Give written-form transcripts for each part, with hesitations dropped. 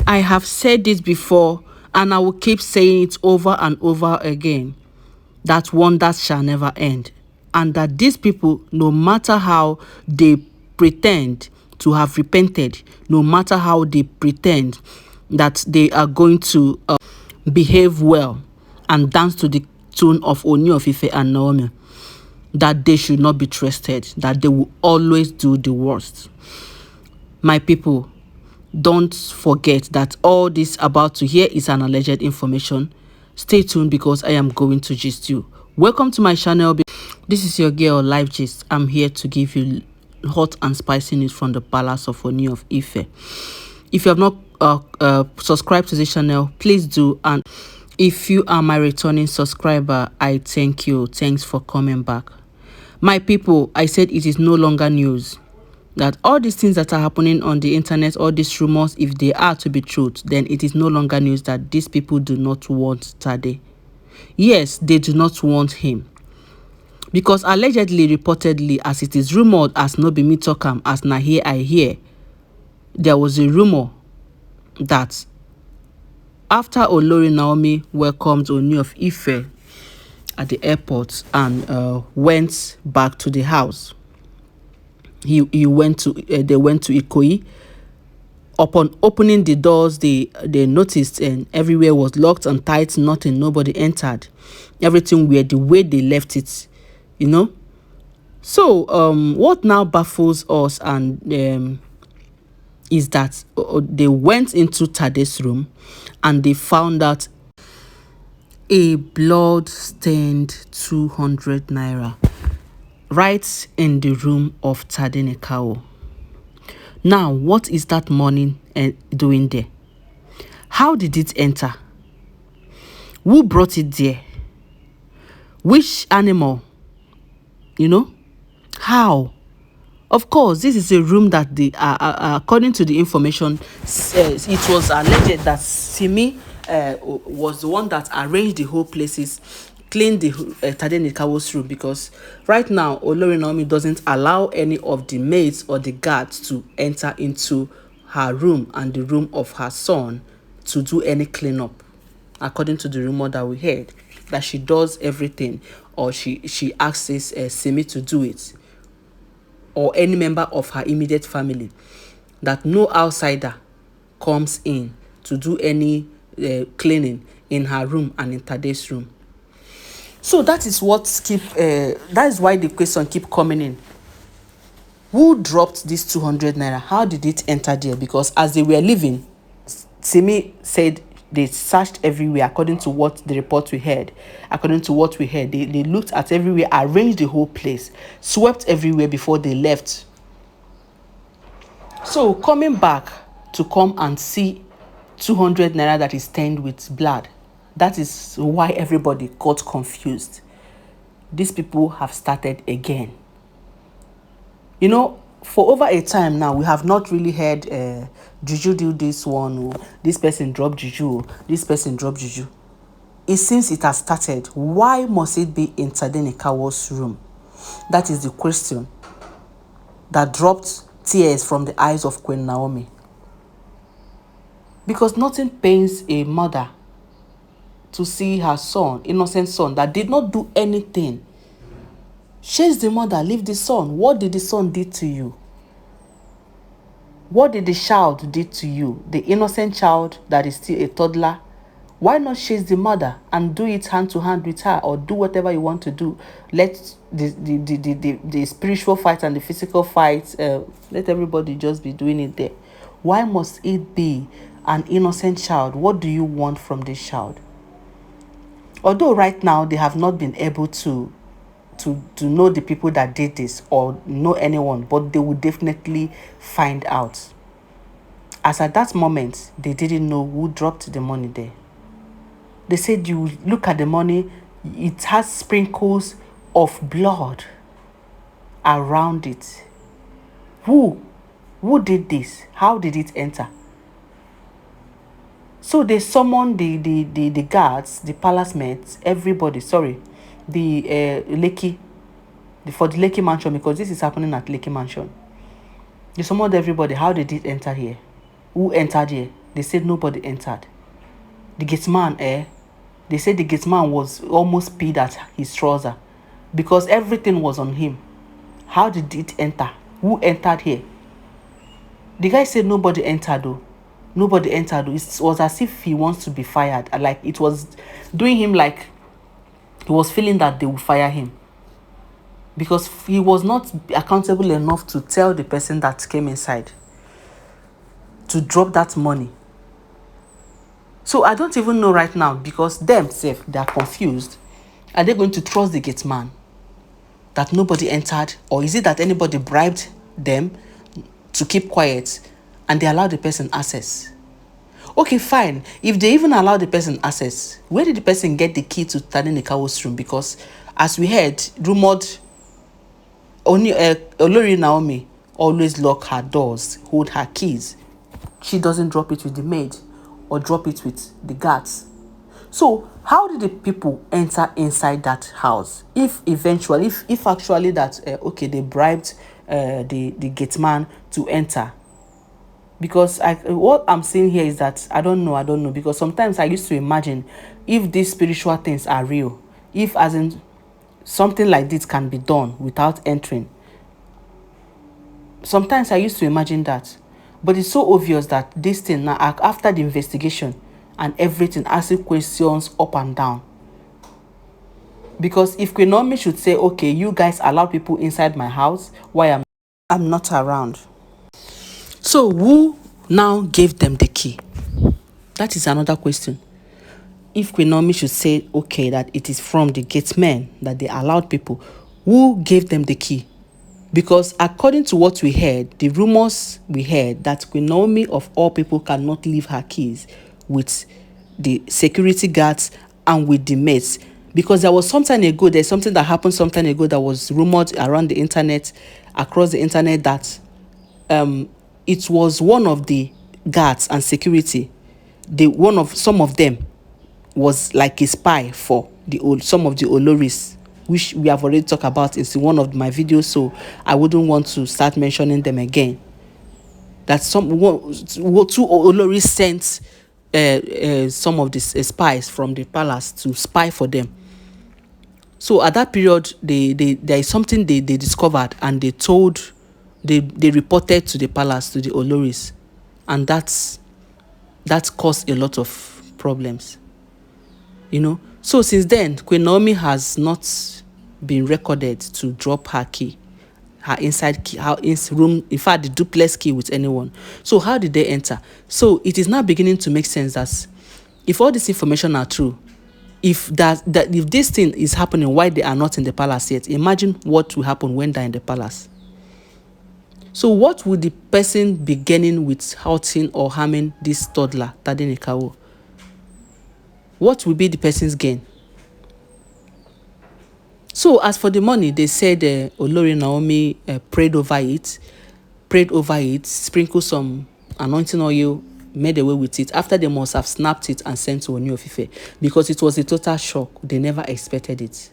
I have said this before, and I will keep saying it over and over again, that wonders shall never end. And that these people, no matter how they pretend to have repented, no matter how they pretend that they are going to behave well and dance to the tune of Ooni of Ife and Naomi, that they should not be trusted, that they will always do the worst. My people, don't forget that all this about to hear is an alleged information. Stay tuned because I am going to gist you. Welcome to my channel. This is your girl Live Gist. I'm here to give you hot and spicy news from the palace of Ooni of Ife. If you have not subscribed to this channel, please do. And if you are my returning subscriber, I thank you. Thanks for coming back. My people, I said it is no longer news that all these things that are happening on the internet, all these rumors, if they are to be truth, then it is no longer news that these people do not want Tade. Yes, they do not want him. Because allegedly, reportedly, as it is rumored, as no be me talk am, as na here I hear, there was a rumor that after Olori Naomi welcomed Ooni of Ife at the airport and went back to the house, they went to Ikoyi. Upon opening the doors, they noticed and everywhere was locked and tight. Nobody entered. Everything were the way they left it, you know. So what now baffles us and is that they went into Tade's room and they found out a blood-stained 200 naira right in the room of Tade. Now, what is that money doing there? How did it enter? Who brought it there? Which animal? You know? How? Of course, this is a room that according to the information, it was alleged that Simi was the one that arranged the whole places, cleaned the Tade room, because right now Olori Naomi doesn't allow any of the maids or the guards to enter into her room and the room of her son to do any cleanup, according to the rumor that we heard, that she does everything, or she asks Simi to do it, or any member of her immediate family, that no outsider comes in to do any cleaning in her room and in Tade's room. So that is that is why the question keep coming in. Who dropped this 200 naira? How did it enter there? Because as they were leaving, Simi said they searched everywhere according to what the report we heard. According to what we heard, they looked at everywhere, arranged the whole place, swept everywhere before they left. So coming back to come and see 200 naira that is stained with blood, that is why everybody got confused. These people have started again. You know, for over a time now, we have not really heard Juju do this one, or this person drop Juju, or this person drop Juju. It seems it has started. Why must it be in Tade room? That is the question that dropped tears from the eyes of Queen Naomi. Because nothing pains a mother to see her son, innocent son, that did not do anything. Chase the mother, leave the son. What did the son do to you? What did the child do to you? The innocent child that is still a toddler. Why not chase the mother and do it hand to hand with her, or do whatever you want to do? Let the spiritual fight and the physical fight, let everybody just be doing it there. Why must it be an innocent child? What do you want from this child? Although right now they have not been able to know the people that did this or know anyone, but they will definitely find out. As at that moment, they didn't know who dropped the money there. They said you look at the money, it has sprinkles of blood around it. Who did this? How did it enter? So they summoned the guards, the palace mates, everybody, the Lekki, for the Lekki mansion, because this is happening at Lekki mansion. They summoned everybody. How did it enter here? Who entered here? They said nobody entered. The gate man, they said the gate man was almost peed at his trouser because everything was on him. How did it enter? Who entered here? The guy said nobody entered though. Nobody entered though. It was as if he wants to be fired. Like it was doing him like he was feeling that they would fire him. Because he was not accountable enough to tell the person that came inside to drop that money. So I don't even know right now because themselves, they are confused. Are they going to trust the gate man that nobody entered? Or is it that anybody bribed them to keep quiet and they allowed the person access? Okay, fine. If they even allow the person access, where did the person get the key to Tade room? Because as we heard, rumored, olori Naomi always lock her doors, hold her keys. She doesn't drop it with the maid or drop it with the guards. So how did the people enter inside that house? If eventually, if actually that, okay, they bribed the gate man to enter. Because what I'm saying here is that I don't know. Because sometimes I used to imagine if these spiritual things are real, if as in something like this can be done without entering. Sometimes I used to imagine that. But it's so obvious that this thing now, after the investigation and everything, asking questions up and down. Because if Queen Naomi should say, okay, you guys allow people inside my house, why I'm not around. So who now gave them the key? That is another question. If Queen Naomi should say, okay, that it is from the gate men that they allowed people, who gave them the key? Because according to what we heard, the rumors we heard that Queen Naomi of all people cannot leave her keys with the security guards and with the maids. Because there was there's something that happened some time ago that was rumored around the internet, across the internet, that it was one of the guards and security, some of them was like a spy for some of the oloris, which we have already talked about in one of my videos, so I wouldn't want to start mentioning them again. That two oloris sent some of the spies from the palace to spy for them. So at that period, there is something they discovered, and they reported to the palace, to the oloris, and that caused a lot of problems. So since then, Queen Naomi has not been recorded to drop her key, her inside key, her room, in fact, the duplex key with anyone. So how did they enter? So it is now beginning to make sense that if all this information are true, if if this thing is happening while they are not in the palace yet, imagine what will happen when they're in the palace. So what would the person be gaining with hurting or harming this toddler, Tade? What will be the person's gain? So as for the money, they said Olori Naomi prayed over it, sprinkled some anointing oil, made away with it. After, they must have snapped it and sent to Ooni of Ife, because it was a total shock. They never expected it.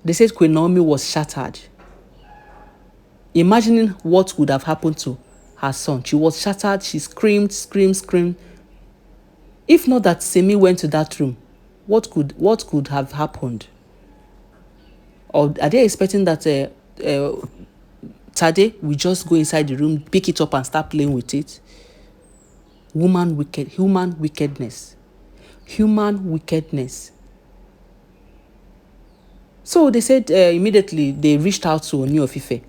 They said Queen Naomi was shattered. Imagining what would have happened to her son. She was shattered. She screamed. If not that Simi went to that room, what could have happened? Or are they expecting that Tade will just go inside the room, pick it up and start playing with it? Human wickedness. So they said immediately they reached out to Ooni of Ife.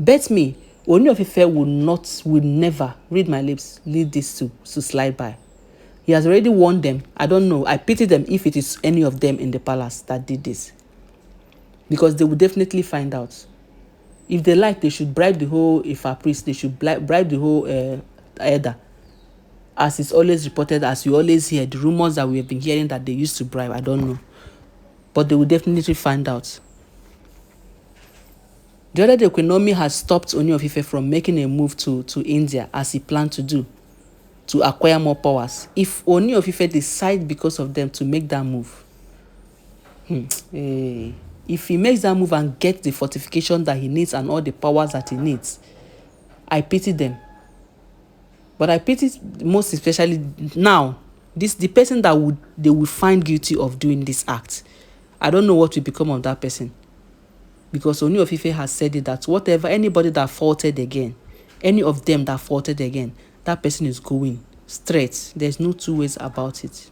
Bet me, Ooni of Ife will never, read my lips, leave this to slide by. He has already warned them. I don't know. I pity them if it is any of them in the palace that did this. Because they will definitely find out. If they like, they should bribe the whole Ifa priest. They should bribe the whole Elder. As it's always reported, as we always hear, the rumors that we have been hearing that they used to bribe, I don't know. But they will definitely find out. The other day, Queen Naomi has stopped Ooni of Ife from making a move to India as he planned to do, to acquire more powers. If Ooni of Ife decide because of them to make that move, if he makes that move and gets the fortification that he needs and all the powers that he needs, I pity them. But I pity most especially now, the person that they would find guilty of doing this act. I don't know what will become of that person. Because Ooni of Ife has said it that whatever, anybody that faulted again, any of them that faulted again, that person is going straight. There's no two ways about it.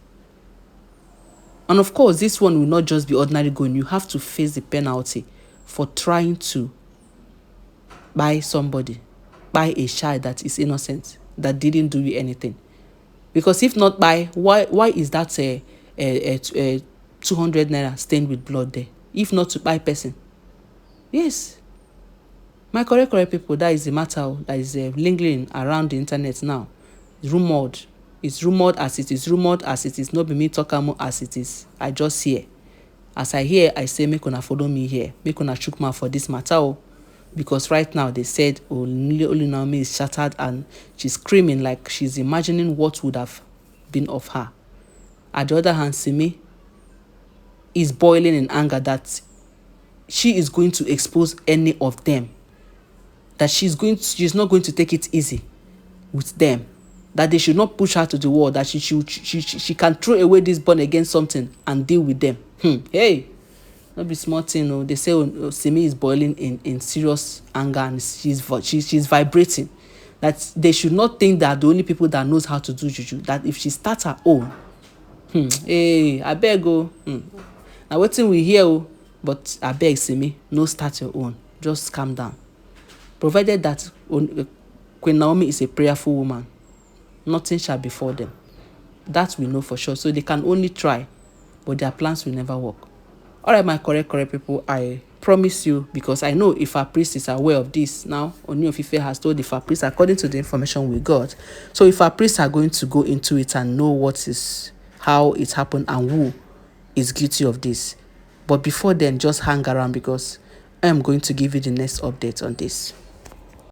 And of course, this one will not just be ordinary going. You have to face the penalty for trying to buy a child that is innocent, that didn't do you anything. Because if not buy, why is that a 200 naira stained with blood there? If not to buy person. Yes. My correct people, that is the matter that is lingering around the internet now. Rumored. It's rumored as it is. Rumored as it is. Not be me talking as it is. I just hear. As I hear, I say, make una follow me here. Make una chook mouth for this matter. Because right now they said, Naomi is shattered and she's screaming like she's imagining what would have been of her. At the other hand, Simi is boiling in anger that she is going to expose any of them. That she's not going to take it easy with them. That they should not push her to the wall. That she can throw away this born against something and deal with them. Hey, not be small thing. No. They say Simi is boiling in serious anger and she's vibrating. That they should not think that the only people that knows how to do juju. That if she starts her own, hey, I beg go. Now what thing we hear, but I beg Simi, no start your own. Just calm down. Provided that Queen Naomi is a prayerful woman, nothing shall befall them. That we know for sure. So they can only try, but their plans will never work. All right, my correct people, I promise you, because I know if our priest is aware of this now, Ooni of Ife has told if our priest, according to the information we got. So if our priests are going to go into it and know how it happened and who is guilty of this. But before then, just hang around because I am going to give you the next update on this.